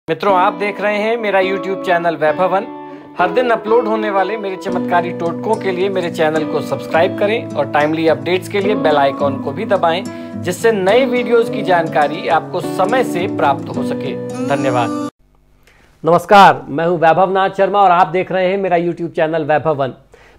मित्रों, आप देख रहे हैं मेरा YouTube चैनल वैभवन। हर दिन अपलोड होने वाले मेरे चमत्कारी टोटकों के लिए मेरे चैनल को सब्सक्राइब करें और टाइमली अपडेट्स के लिए बेल आइकॉन को भी दबाएं, जिससे नए वीडियोस की जानकारी आपको समय से प्राप्त हो सके। धन्यवाद। नमस्कार, मैं हूं वैभवनाथ शर्मा और आप देख रहे हैं मेरा YouTube चैनल वैभवन।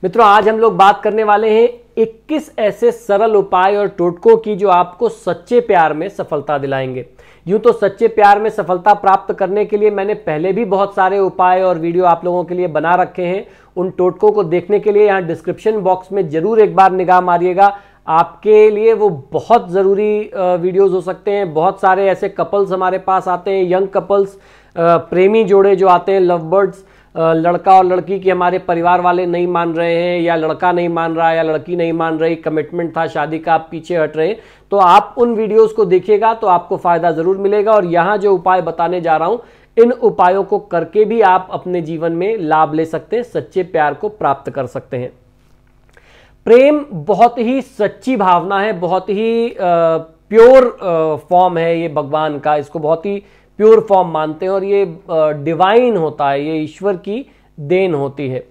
मित्रों, आज हम लोग बात करने वाले हैं 21 ऐसे सरल उपाय और टोटकों की जो आपको सच्चे प्यार में सफलता दिलाएंगे। यूं तो सच्चे प्यार में सफलता प्राप्त करने के लिए मैंने पहले भी बहुत सारे उपाय और वीडियो आप लोगों के लिए बना रखे हैं। उन टोटकों को देखने के लिए यहाँ डिस्क्रिप्शन बॉक्स में जरूर एक बार निगाह मारिएगा। आपके लिए वो बहुत ज़रूरी वीडियोस हो सकते हैं। बहुत सारे ऐसे कपल्स हमारे पास आते हैं, यंग कपल्स, प्रेमी जोड़े जो आते हैं, लव बर्ड्स, लड़का और लड़की की हमारे परिवार वाले नहीं मान रहे हैं, या लड़का नहीं मान रहा है या लड़की नहीं मान रही, कमिटमेंट था शादी का, आप पीछे हट रहे हैं, तो आप उन वीडियोस को देखिएगा तो आपको फायदा जरूर मिलेगा। और यहाँ जो उपाय बताने जा रहा हूं, इन उपायों को करके भी आप अपने जीवन में लाभ ले सकते हैं, सच्चे प्यार को प्राप्त कर सकते हैं। प्रेम बहुत ही सच्ची भावना है, बहुत ही प्योर फॉर्म है ये भगवान का। इसको बहुत ही प्योर फॉर्म मानते हैं और ये डिवाइन होता है, ये ईश्वर की देन होती है।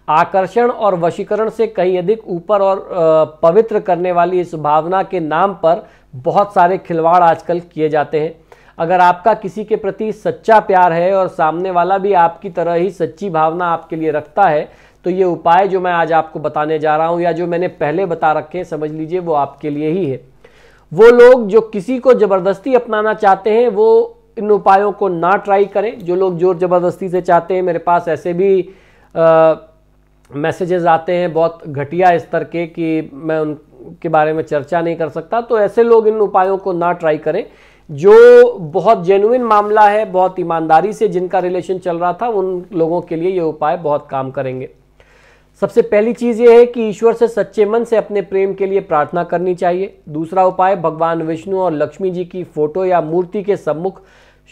आकर्षण और वशीकरण से कहीं अधिक ऊपर और पवित्र करने वाली इस भावना के नाम पर बहुत सारे खिलवाड़ आजकल किए जाते हैं। अगर आपका किसी के प्रति सच्चा प्यार है और सामने वाला भी आपकी तरह ही सच्ची भावना आपके लिए रखता है, तो ये उपाय जो मैं आज आपको बताने जा रहा हूँ या जो मैंने पहले बता रखे हैं, समझ लीजिए वो आपके लिए ही है। वो लोग जो किसी को जबरदस्ती अपनाना चाहते हैं वो इन उपायों को ना ट्राई करें। जो लोग जोर जबरदस्ती से चाहते हैं, मेरे पास ऐसे भी मैसेजेस आते हैं बहुत घटिया स्तर के कि मैं उनके बारे में चर्चा नहीं कर सकता, तो ऐसे लोग इन उपायों को ना ट्राई करें। जो बहुत जेन्युइन मामला है, बहुत ईमानदारी से जिनका रिलेशन चल रहा था, उन लोगों के लिए ये उपाय बहुत काम करेंगे। सबसे पहली चीज ये है कि ईश्वर से सच्चे मन से अपने प्रेम के लिए प्रार्थना करनी चाहिए। दूसरा उपाय, भगवान विष्णु और लक्ष्मी जी की फोटो या मूर्ति के सम्मुख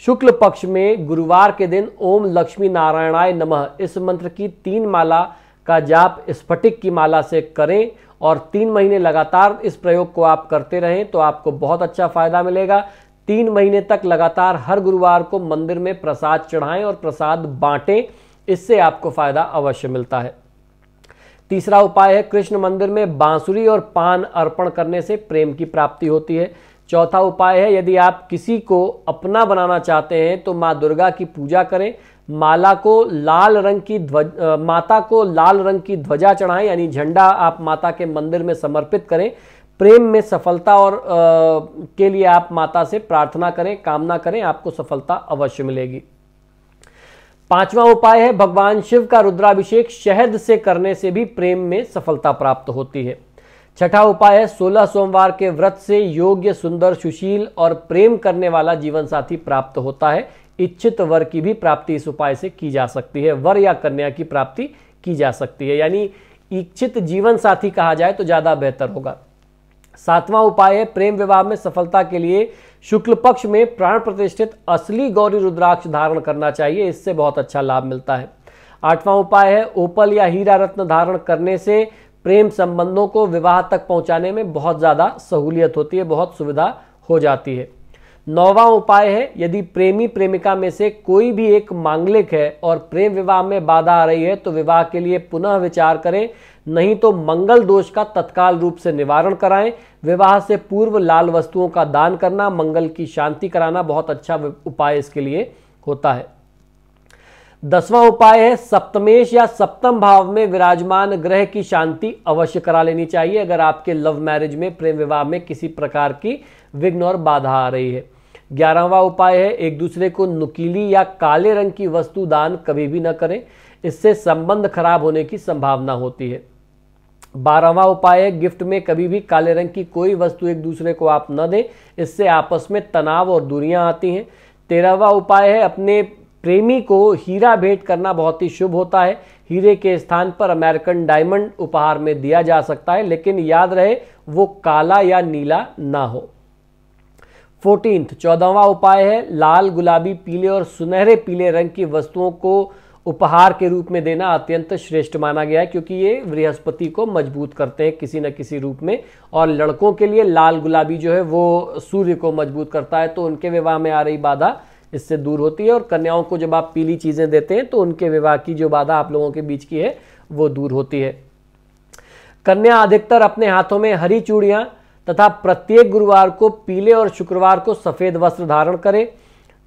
शुक्ल पक्ष में गुरुवार के दिन ओम लक्ष्मी नारायणाय नमः इस मंत्र की 3 माला का जाप स्फटिक की माला से करें और 3 महीने लगातार इस प्रयोग को आप करते रहें तो आपको बहुत अच्छा फायदा मिलेगा। 3 महीने तक लगातार हर गुरुवार को मंदिर में प्रसाद चढ़ाएं और प्रसाद बांटें, इससे आपको फायदा अवश्य मिलता है। तीसरा उपाय है, कृष्ण मंदिर में बांसुरी और पान अर्पण करने से प्रेम की प्राप्ति होती है। चौथा उपाय है, यदि आप किसी को अपना बनाना चाहते हैं तो माँ दुर्गा की पूजा करें। माता को लाल रंग की ध्वजा चढ़ाएं, यानी झंडा आप माता के मंदिर में समर्पित करें। प्रेम में सफलता और के लिए आप माता से प्रार्थना करें, कामना करें, आपको सफलता अवश्य मिलेगी। 5वां उपाय है, भगवान शिव का रुद्राभिषेक शहद से करने से भी प्रेम में सफलता प्राप्त होती है। छठा उपाय है, 16 सोमवार के व्रत से योग्य, सुंदर, सुशील और प्रेम करने वाला जीवन साथी प्राप्त होता है। इच्छित वर की भी प्राप्ति इस उपाय से की जा सकती है, वर या कन्या की प्राप्ति की जा सकती है, यानी इच्छित जीवन साथी कहा जाए तो ज्यादा बेहतर होगा। 7वां उपाय है, प्रेम विवाह में सफलता के लिए शुक्ल पक्ष में प्राण प्रतिष्ठित असली गौरी रुद्राक्ष धारण करना चाहिए, इससे बहुत अच्छा लाभ मिलता है। 8वां उपाय है, ओपल या हीरा रत्न धारण करने से प्रेम संबंधों को विवाह तक पहुंचाने में बहुत ज्यादा सहूलियत होती है, बहुत सुविधा हो जाती है। 9वां उपाय है, यदि प्रेमी प्रेमिका में से कोई भी एक मांगलिक है और प्रेम विवाह में बाधा आ रही है तो विवाह के लिए पुनः विचार करें, नहीं तो मंगल दोष का तत्काल रूप से निवारण कराएं। विवाह से पूर्व लाल वस्तुओं का दान करना, मंगल की शांति कराना बहुत अच्छा उपाय इसके लिए होता है। 10वां उपाय है, सप्तमेश या सप्तम भाव में विराजमान ग्रह की शांति अवश्य करा लेनी चाहिए अगर आपके लव मैरिज में, प्रेम विवाह में किसी प्रकार की विघ्न और बाधा आ रही है। 11वां उपाय है, एक दूसरे को नुकीली या काले रंग की वस्तु दान कभी भी न करें, इससे संबंध खराब होने की संभावना होती है। 12वां उपाय है, गिफ्ट में कभी भी काले रंग की कोई वस्तु एक दूसरे को आप न दें, इससे आपस में तनाव और दूरियां आती हैं। 13वां उपाय है, अपने प्रेमी को हीरा भेंट करना बहुत ही शुभ होता है। हीरे के स्थान पर अमेरिकन डायमंड उपहार में दिया जा सकता है, लेकिन याद रहे वो काला या नीला ना हो। 14वां उपाय है, लाल, गुलाबी, पीले और सुनहरे पीले रंग की वस्तुओं को उपहार के रूप में देना अत्यंत श्रेष्ठ माना गया है, क्योंकि ये बृहस्पति को मजबूत करते हैं किसी न किसी रूप में। और लड़कों के लिए लाल गुलाबी जो है वो सूर्य को मजबूत करता है, तो उनके विवाह में आ रही बाधा इससे दूर होती है। और कन्याओं को जब आप पीली चीज़ें देते हैं तो उनके विवाह की जो बाधा आप लोगों के बीच की है वो दूर होती है। कन्या अधिकतर अपने हाथों में हरी चूड़ियाँ तथा प्रत्येक गुरुवार को पीले और शुक्रवार को सफ़ेद वस्त्र धारण करें।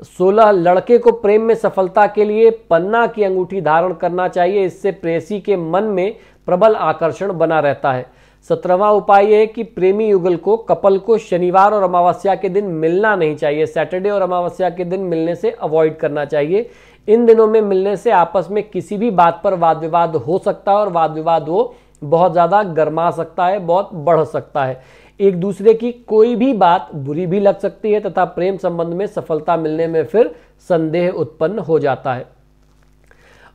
16 लड़के को प्रेम में सफलता के लिए पन्ना की अंगूठी धारण करना चाहिए, इससे प्रेयसी के मन में प्रबल आकर्षण बना रहता है। 17वां उपाय यह है कि प्रेमी युगल को कपल को शनिवार और अमावस्या के दिन मिलना नहीं चाहिए। सैटरडे और अमावस्या के दिन मिलने से अवॉइड करना चाहिए। इन दिनों में मिलने से आपस में किसी भी बात पर वाद विवाद हो सकता है और वाद विवाद वो बहुत ज़्यादा गर्मा सकता है, बहुत बढ़ सकता है। एक दूसरे की कोई भी बात बुरी भी लग सकती है तथा प्रेम संबंध में सफलता मिलने में फिर संदेह उत्पन्न हो जाता है।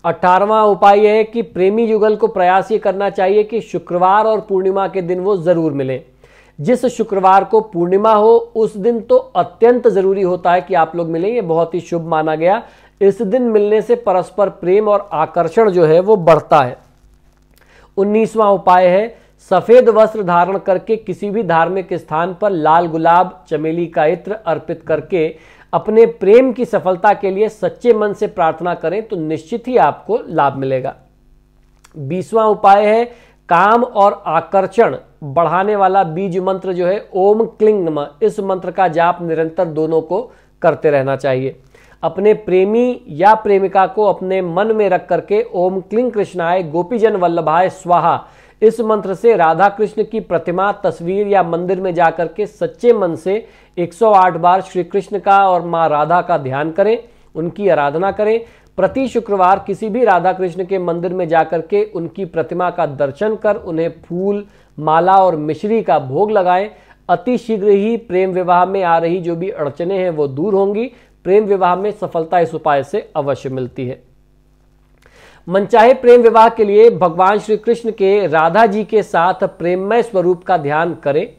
18वां उपाय यह है कि प्रेमी युगल को प्रयास ये करना चाहिए कि शुक्रवार और पूर्णिमा के दिन वो जरूर मिलें। जिस शुक्रवार को पूर्णिमा हो उस दिन तो अत्यंत जरूरी होता है कि आप लोग मिलें, ये बहुत ही शुभ माना गया। इस दिन मिलने से परस्पर प्रेम और आकर्षण जो है वो बढ़ता है। 19वां उपाय है सफेद वस्त्र धारण करके किसी भी धार्मिक स्थान पर लाल गुलाब चमेली का इत्र अर्पित करके अपने प्रेम की सफलता के लिए सच्चे मन से प्रार्थना करें तो निश्चित ही आपको लाभ मिलेगा। 20वां उपाय है काम और आकर्षण बढ़ाने वाला बीज मंत्र जो है ओम क्लिंग नमः, इस मंत्र का जाप निरंतर दोनों को करते रहना चाहिए। अपने प्रेमी या प्रेमिका को अपने मन में रख करके ओम क्लिंग कृष्णाय गोपीजन वल्लभाय स्वाहा, इस मंत्र से राधा कृष्ण की प्रतिमा, तस्वीर या मंदिर में जाकर के सच्चे मन से 108 बार श्री कृष्ण का और माँ राधा का ध्यान करें, उनकी आराधना करें। प्रति शुक्रवार किसी भी राधा कृष्ण के मंदिर में जाकर के उनकी प्रतिमा का दर्शन कर उन्हें फूल, माला और मिश्री का भोग लगाएं। अति शीघ्र ही प्रेम विवाह में आ रही जो भी अड़चने हैं वो दूर होंगी। प्रेम विवाह में सफलता इस उपाय से अवश्य मिलती है। मनचाहे प्रेम विवाह के लिए भगवान श्री कृष्ण के राधा जी के साथ प्रेममय स्वरूप का ध्यान करें।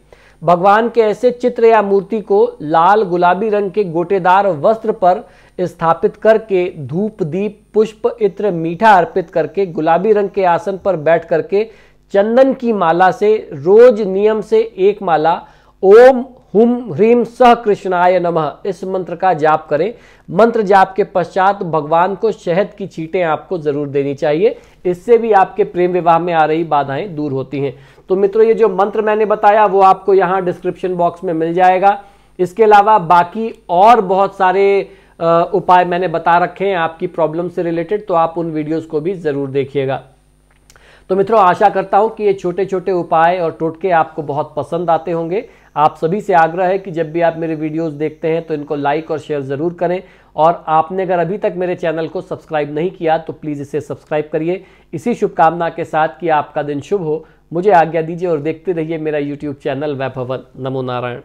भगवान के ऐसे चित्र या मूर्ति को लाल गुलाबी रंग के गोटेदार वस्त्र पर स्थापित करके धूप, दीप, पुष्प, इत्र, मीठा अर्पित करके गुलाबी रंग के आसन पर बैठ करके चंदन की माला से रोज नियम से एक माला ओम हुम ह्रीम सह कृष्णाय नमः, इस मंत्र का जाप करें। मंत्र जाप के पश्चात भगवान को शहद की छींटें आपको जरूर देनी चाहिए, इससे भी आपके प्रेम विवाह में आ रही बाधाएं दूर होती हैं। तो मित्रों, ये जो मंत्र मैंने बताया वो आपको यहाँ डिस्क्रिप्शन बॉक्स में मिल जाएगा। इसके अलावा बाकी और बहुत सारे उपाय मैंने बता रखे हैं आपकी प्रॉब्लम से रिलेटेड, तो आप उन वीडियोस को भी जरूर देखिएगा। तो मित्रों, आशा करता हूं कि ये छोटे छोटे उपाय और टोटके आपको बहुत पसंद आते होंगे। आप सभी से आग्रह है कि जब भी आप मेरे वीडियोस देखते हैं तो इनको लाइक और शेयर ज़रूर करें, और आपने अगर अभी तक मेरे चैनल को सब्सक्राइब नहीं किया तो प्लीज़ इसे सब्सक्राइब करिए। इसी शुभकामना के साथ कि आपका दिन शुभ हो, मुझे आज्ञा दीजिए और देखते रहिए मेरा यूट्यूब चैनल वैभवन। नमो नारायण।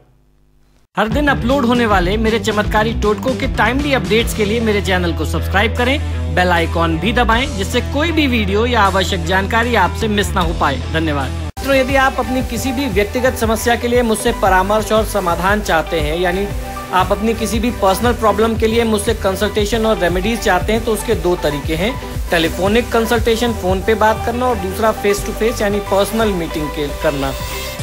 हर दिन अपलोड होने वाले मेरे चमत्कारी टोटकों के टाइमली अपडेट्स के लिए मेरे चैनल को सब्सक्राइब करें, बेल आइकॉन भी दबाएं, जिससे कोई भी वीडियो या आवश्यक जानकारी आपसे मिस ना हो पाए। धन्यवाद। मित्रों, यदि आप अपनी किसी भी व्यक्तिगत समस्या के लिए मुझसे परामर्श और समाधान चाहते हैं, यानी आप अपनी किसी भी पर्सनल प्रॉब्लम के लिए मुझसे कंसल्टेशन और रेमेडीज चाहते हैं, तो उसके दो तरीके हैं। टेलीफोनिक कंसल्टेशन, फोन पे बात करना, और दूसरा फेस टू फेस यानी पर्सनल मीटिंग करना।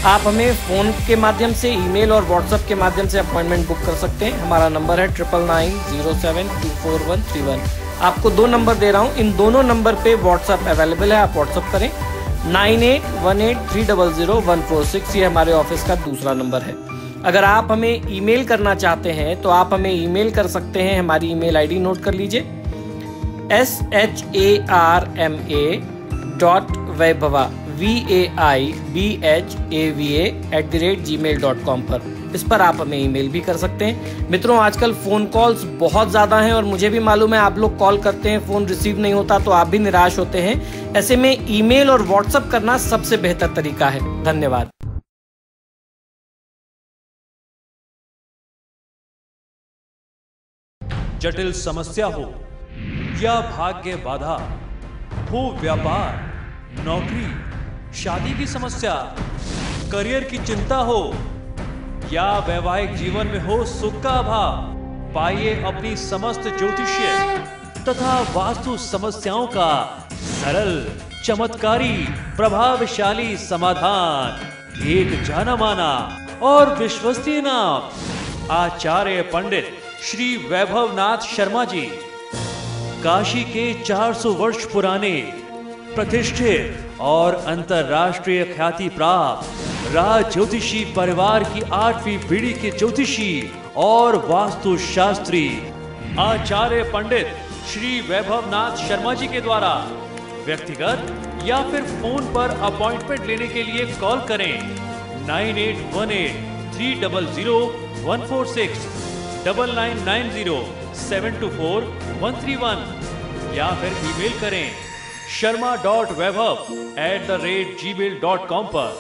आप हमें फ़ोन के माध्यम से, ईमेल और व्हाट्सएप के माध्यम से अपॉइंटमेंट बुक कर सकते हैं। हमारा नंबर है 9990724131। आपको दो नंबर दे रहा हूँ, इन दोनों नंबर पे व्हाट्सएप अवेलेबल है, आप व्हाट्सएप करें। 9818300146 ये हमारे ऑफिस का दूसरा नंबर है। अगर आप हमें ईमेल करना चाहते हैं तो आप हमें ईमेल कर सकते हैं। हमारी ईमेल आईडी नोट कर लीजिए, sharma.vaibhava vaibhava@gmail.com पर। इस पर आप हमें ईमेल भी कर सकते हैं। मित्रों, आजकल फ़ोन कॉल्स बहुत ज़्यादा हैं और मुझे भी मालूम है आप लोग कॉल करते हैं, फ़ोन रिसीव नहीं होता तो आप भी निराश होते हैं। ऐसे में ईमेल और व्हाट्सएप करना सबसे बेहतर तरीका है। धन्यवाद। जटिल समस्या हो या भाग्य बाधा हो, व्यापार, नौकरी, शादी की समस्या, करियर की चिंता हो या वैवाहिक जीवन में हो सुख का अभाव, पाइए अपनी समस्त ज्योतिषीय तथा वास्तु समस्याओं का सरल, चमत्कारी, प्रभावशाली समाधान। एक जाना माना और विश्वसनीय नाम, आचार्य पंडित श्री वैभवनाथ शर्मा जी, काशी के 400 वर्ष पुराने प्रतिष्ठित और अंतरराष्ट्रीय ख्याति प्राप्त राज ज्योतिषी परिवार की 8वीं पीढ़ी के ज्योतिषी और वास्तुशास्त्री आचार्य पंडित श्री वैभवनाथ शर्मा जी के द्वारा व्यक्तिगत या फिर फोन पर अपॉइंटमेंट लेने के लिए कॉल करें 9818-300-146, 9990-724-131 या फिर ईमेल करें sharma.vaibhav@gmail.com पर।